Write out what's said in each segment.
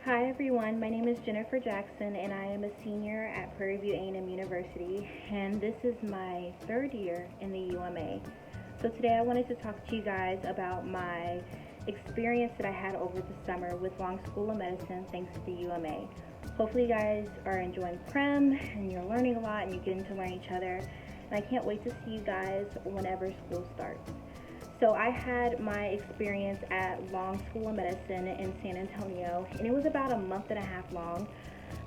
Hi everyone, my name is Jennifer Jackson and I am a senior at Prairie and I'm University, and this is my third year in the UMA. So today I wanted to talk to you guys about my experience that I had over the summer with Long School of Medicine thanks to the UMA. Hopefully you guys are enjoying PREM and you're learning a lot and you're getting to learn each other, and I can't wait to see you guys whenever school starts. So I had my experience at Long School of Medicine in San Antonio, and it was about a month and a half long.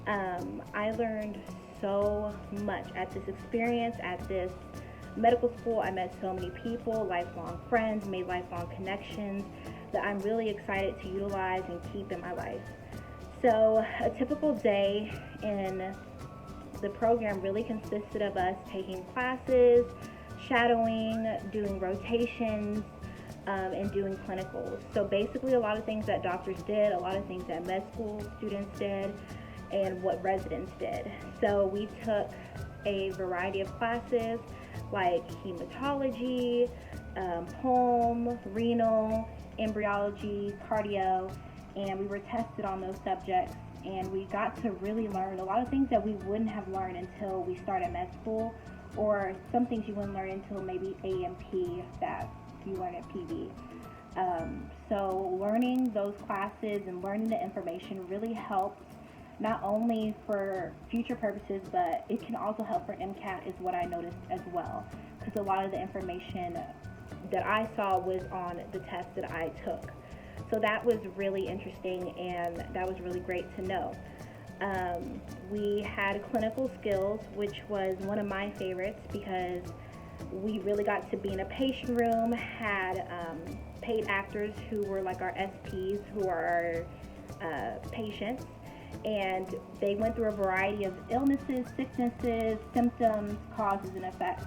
I learned so much at this experience, at this medical school. I met so many people, lifelong friends, made lifelong connections that I'm really excited to utilize and keep in my life. So a typical day in the program really consisted of us taking classes, shadowing, doing rotations, and doing clinicals. So basically a lot of things that doctors did, a lot of things that med school students did, and what residents did. So we took a variety of classes like hematology, home, renal, embryology, cardio, and we were tested on those subjects, and we got to really learn a lot of things that we wouldn't have learned until we started med school, or some things you wouldn't learn until maybe AMP that you learn at PV. So learning those classes and learning the information really helps not only for future purposes, but it can also help for MCAT is what I noticed as well, because a lot of the information that I saw was on the test that I took. So that was really interesting and that was really great to know. We had clinical skills, which was one of my favorites because we really got to be in a patient room, had paid actors who were like our SPs, who are our patients, and they went through a variety of illnesses, sicknesses, symptoms, causes, and effects.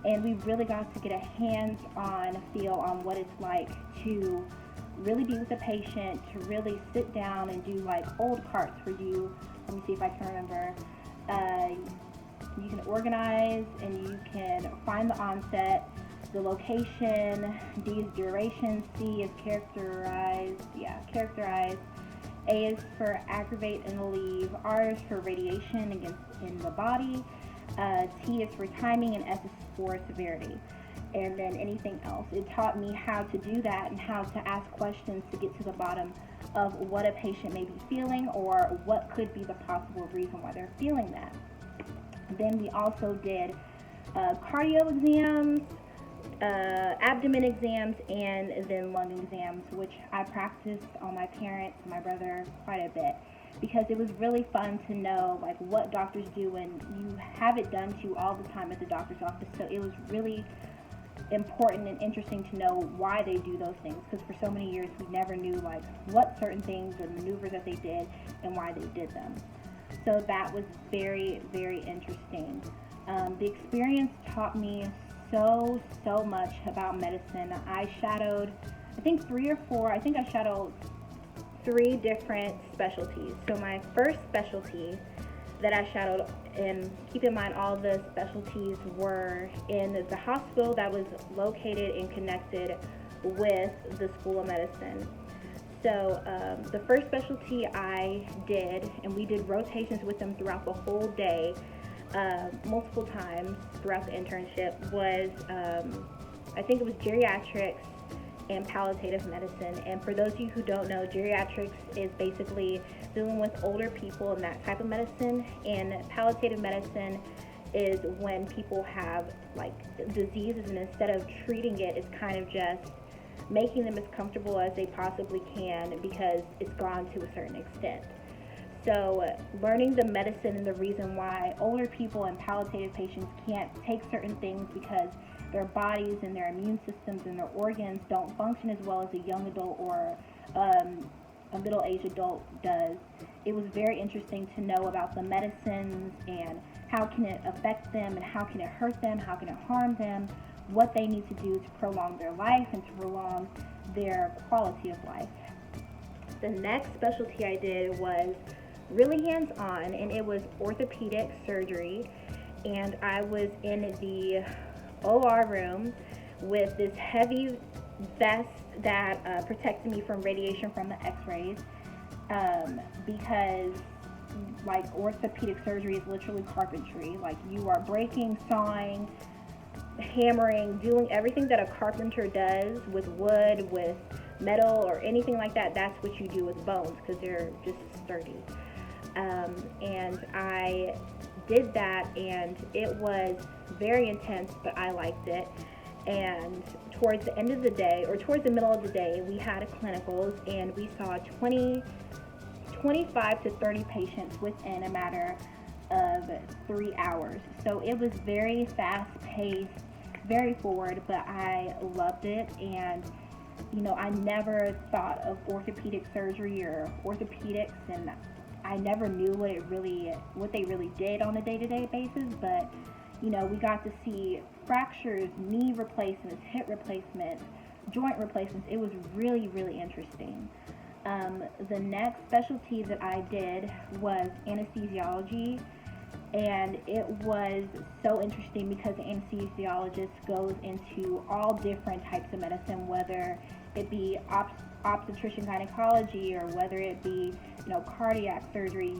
And we really got to get a hands-on feel on what it's like to really be with the patient, to really sit down and do like old carts where you, let me see if I can remember, you can organize and you can find the onset, the location, D is duration, C is characterized, A is for aggravate and leave, R is for radiation in the body, T is for timing, and S is for severity, and then anything else. It taught me how to do that and how to ask questions to get to the bottom of what a patient may be feeling or what could be the possible reason why they're feeling that. Then we also did cardio exams, abdomen exams, and then lung exams, which I practiced on my parents and my brother quite a bit, because it was really fun to know like what doctors do, and you have it done to you all the time at the doctor's office. So it was really important and interesting to know why they do those things, because for so many years we never knew like what certain things and maneuvers that they did and why they did them. So that was very, very interesting. The experience taught me so much about medicine. I shadowed, I shadowed 3 different specialties. So my first specialty that I shadowed, and keep in mind all the specialties were in the hospital that was located and connected with the School of Medicine. So the first specialty I did, and we did rotations with them throughout the whole day, multiple times throughout the internship, was I think it was geriatrics and palliative medicine. And for those of you who don't know, geriatrics is basically dealing with older people and that type of medicine, and palliative medicine is when people have like diseases, and instead of treating it, it's kind of just making them as comfortable as they possibly can because it's gone to a certain extent. So learning the medicine and the reason why older people and palliative patients can't take certain things because their bodies and their immune systems and their organs don't function as well as a young adult or a middle-aged adult does. It was very interesting to know about the medicines and how can it affect them and how can it hurt them, how can it harm them, what they need to do to prolong their life and to prolong their quality of life. The next specialty I did was really hands-on, and it was orthopedic surgery, and I was in the OR room with this heavy vest that protected me from radiation from the x-rays. because like orthopedic surgery is literally carpentry. Like you are breaking, sawing, hammering, doing everything that a carpenter does with wood, with metal, or anything like that. That's what you do with bones because they're just sturdy. And I did that, and it was very intense, but I liked it. And towards the end of the day, or towards the middle of the day, we had a clinicals, and we saw 25 to 30 patients within a matter of 3 hours. So it was very fast paced, very forward, but I loved it. And I never thought of orthopedic surgery or orthopedics, and I never knew what they really did on a day-to-day basis. But we got to see fractures, knee replacements, hip replacements, joint replacements. It was really, really interesting. The next specialty that I did was anesthesiology, and it was so interesting because the anesthesiologist goes into all different types of medicine, whether it be obstetrician gynecology or whether it be cardiac surgery.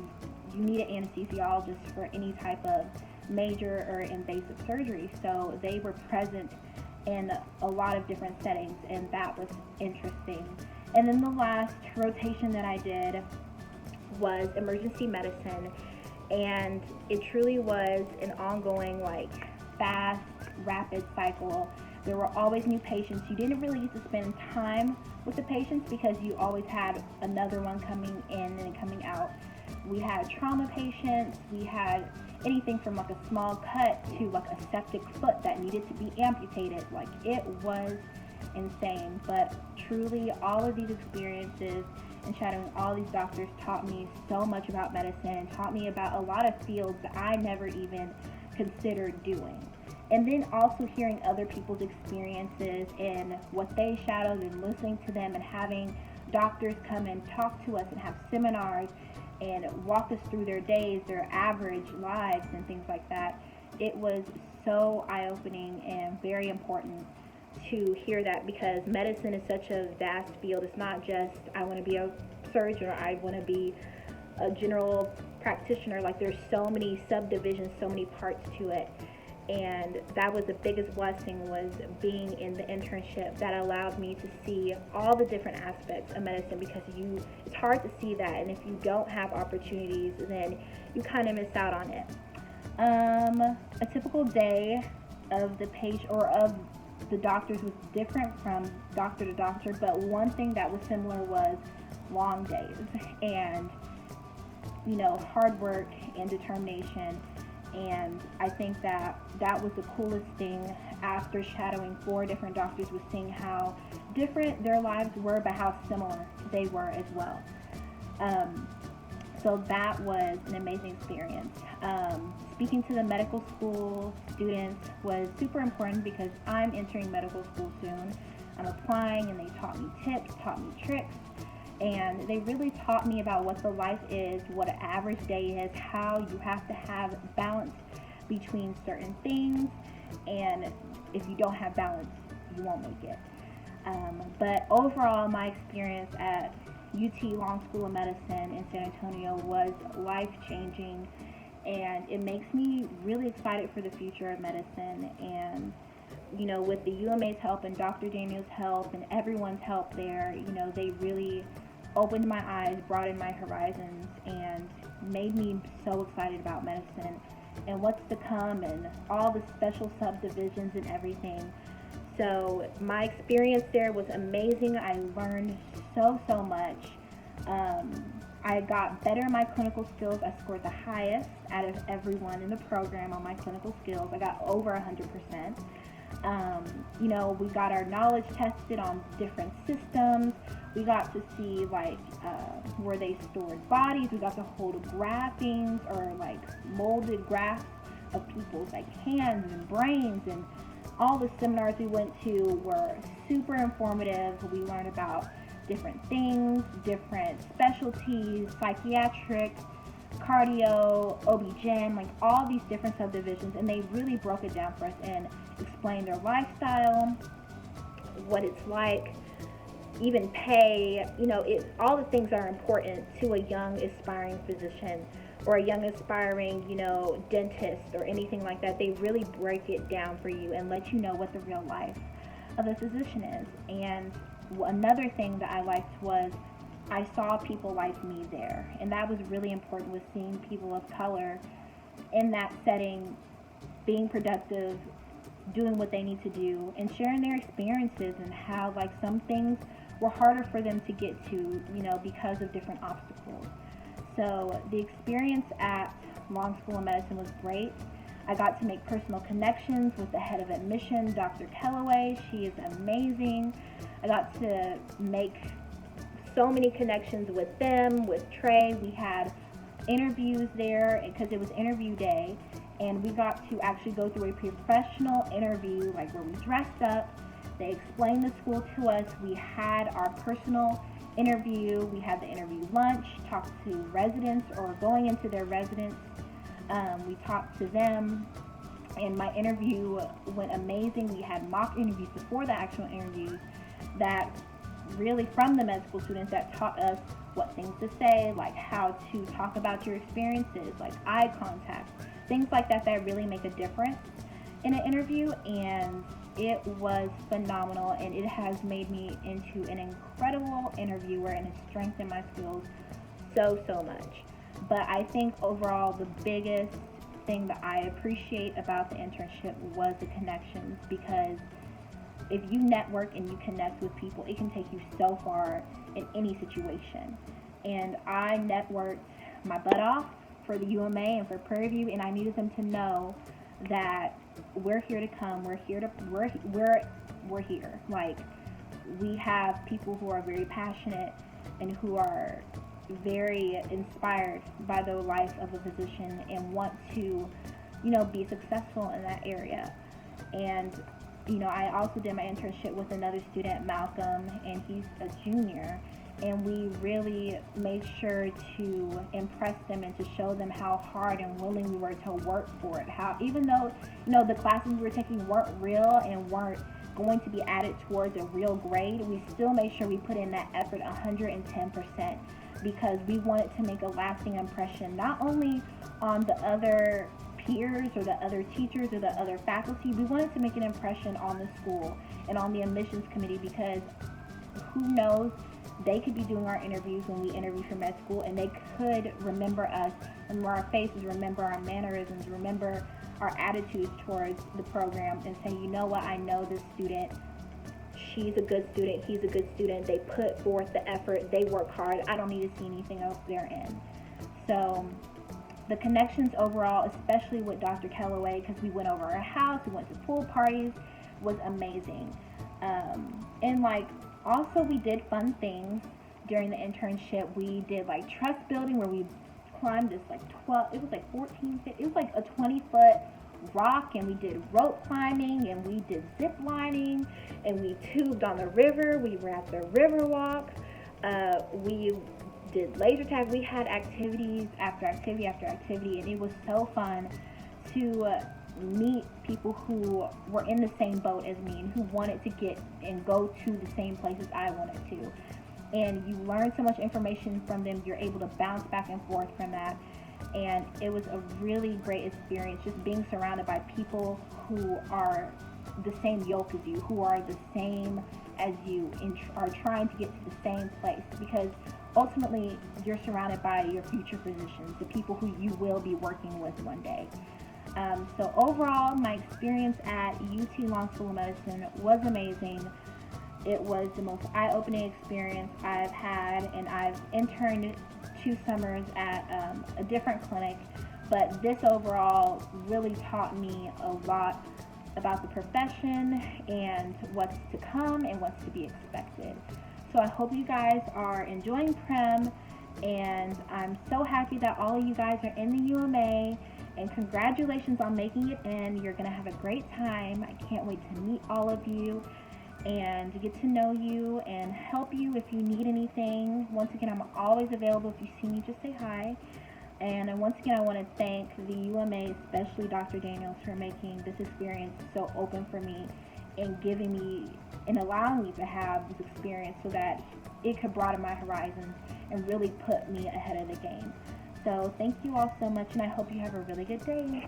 You need an anesthesiologist for any type of major or invasive surgery. So they were present in a lot of different settings, and that was interesting. And then the last rotation that I did was emergency medicine, and it truly was an ongoing, fast, rapid cycle. There were always new patients. You didn't really get to spend time with the patients because you always had another one coming in and coming out. We had trauma patients. We had anything from a small cut to a septic foot that needed to be amputated. It was insane. But truly, all of these experiences and shadowing all these doctors taught me so much about medicine, and taught me about a lot of fields that I never even considered doing. And then also hearing other people's experiences and what they shadowed, and listening to them, and having doctors come and talk to us and have seminars and walk us through their days, their average lives, and things like that. It was so eye-opening and very important to hear that, because medicine is such a vast field. It's not just I want to be a surgeon or I want to be a general practitioner. There's so many subdivisions, so many parts to it. And that was the biggest blessing, was being in the internship that allowed me to see all the different aspects of medicine, because it's hard to see that, and if you don't have opportunities, then you kind of miss out on it. A typical day of the patient or of the doctors was different from doctor to doctor, but one thing that was similar was long days and hard work and determination. And I think that was the coolest thing after shadowing 4 different doctors, was seeing how different their lives were, but how similar they were as well. So that was an amazing experience. Speaking to the medical school students was super important, because I'm entering medical school soon. I'm applying, and they taught me tips, taught me tricks, and they really taught me about what the life is, what an average day is, how you have to have balance between certain things, and if you don't have balance, you won't make it. But overall, my experience at UT Long School of Medicine in San Antonio was life-changing, and it makes me really excited for the future of medicine. And with the UMA's help and Dr. Daniel's help and everyone's help there, they really opened my eyes, broadened my horizons, and made me so excited about medicine and what's to come, and all the special subdivisions and everything. So my experience there was amazing. I learned so much. I got better in my clinical skills. I scored the highest out of everyone in the program on my clinical skills. I got over 100%. We got our knowledge tested on different systems. We got to see where they stored bodies. We got to hold graphings, or molded graphs of people's hands and brains, and all the seminars we went to were super informative. We learned about different things, different specialties, psychiatric, cardio, OB-GYN, all these different subdivisions, and they really broke it down for us and explained their lifestyle, what it's like even pay, all the things that are important to a young aspiring physician or a young aspiring, dentist or anything like that. They really break it down for you and let you know what the real life of a physician is. And another thing that I liked was I saw people like me there, and that was really important, with seeing people of color in that setting being productive, doing what they need to do, and sharing their experiences and how like some things were harder for them to get to, because of different obstacles. So the experience at Long School of Medicine was great. I got to make personal connections with the head of admission, Dr. Kellaway. She is amazing. I got to make so many connections with them, with Trey. We had interviews there because it was interview day, and we got to actually go through a professional interview, like where we dressed up. They explained the school to us. We had our personal interview. We had the interview lunch, talked to residents or going into their residence. We talked to them, and my interview went amazing. We had mock interviews before the actual interviews that really from the med school students that taught us what things to say, like how to talk about your experiences, like eye contact, things like that that really make a difference in an interview. And it was phenomenal, and it has made me into an incredible interviewer, and it's strengthened my skills so much. But I think overall the biggest thing that I appreciate about the internship was the connections, because if you network and you connect with people, it can take you so far in any situation. And I networked my butt off for the UMA and for Prairie View, and I needed them to know that we're here to come. We're here. Like, we have people who are very passionate and who are very inspired by the life of a physician and want to, be successful in that area. And I also did my internship with another student, Malcolm, and he's a junior. And we really made sure to impress them and to show them how hard and willing we were to work for it. How, even though, the classes we were taking weren't real and weren't going to be added towards a real grade, we still made sure we put in that effort 110%, because we wanted to make a lasting impression, not only on the other peers or the other teachers or the other faculty. We wanted to make an impression on the school and on the admissions committee, because who knows, they could be doing our interviews when we interview for med school, and they could remember us, remember our faces, remember our mannerisms, remember our attitudes towards the program, and say, you know what, I know this student, she's a good student, he's a good student, they put forth the effort, they work hard, I don't need to see anything else they're in. So the connections overall, especially with Dr. Kellaway, because we went over her house, we went to pool parties, was amazing. And like, also we did fun things during the internship. We did like trust building, where we climbed this like 12, it was like 14, it was like a 20-foot rock, and we did rope climbing, and we did zip lining, and we tubed on the river, we were at the river walk, we did laser tag. We had activities after activity after activity, and it was so fun to meet people who were in the same boat as me and who wanted to get and go to the same places I wanted to. And you learn so much information from them. You're able to bounce back and forth from that. And it was a really great experience, just being surrounded by people who are the same yoke as you, who are the same as you, and are trying to get to the same place, because ultimately you're surrounded by your future physicians, the people who you will be working with one day. So overall, my experience at UT Long School of Medicine was amazing. It was the most eye-opening experience I've had, and I've interned 2 summers at a different clinic, but this overall really taught me a lot about the profession and what's to come and what's to be expected. So I hope you guys are enjoying PREM, and I'm so happy that all of you guys are in the UMA, and congratulations on making it in. You're going to have a great time. I can't wait to meet all of you and to get to know you and help you if you need anything. Once again, I'm always available. If you see me, just say hi. And once again, I want to thank the UMA, especially Dr. Daniels, for making this experience so open for me and giving me and allowing me to have this experience so that it could broaden my horizons and really put me ahead of the game. So thank you all so much, and I hope you have a really good day.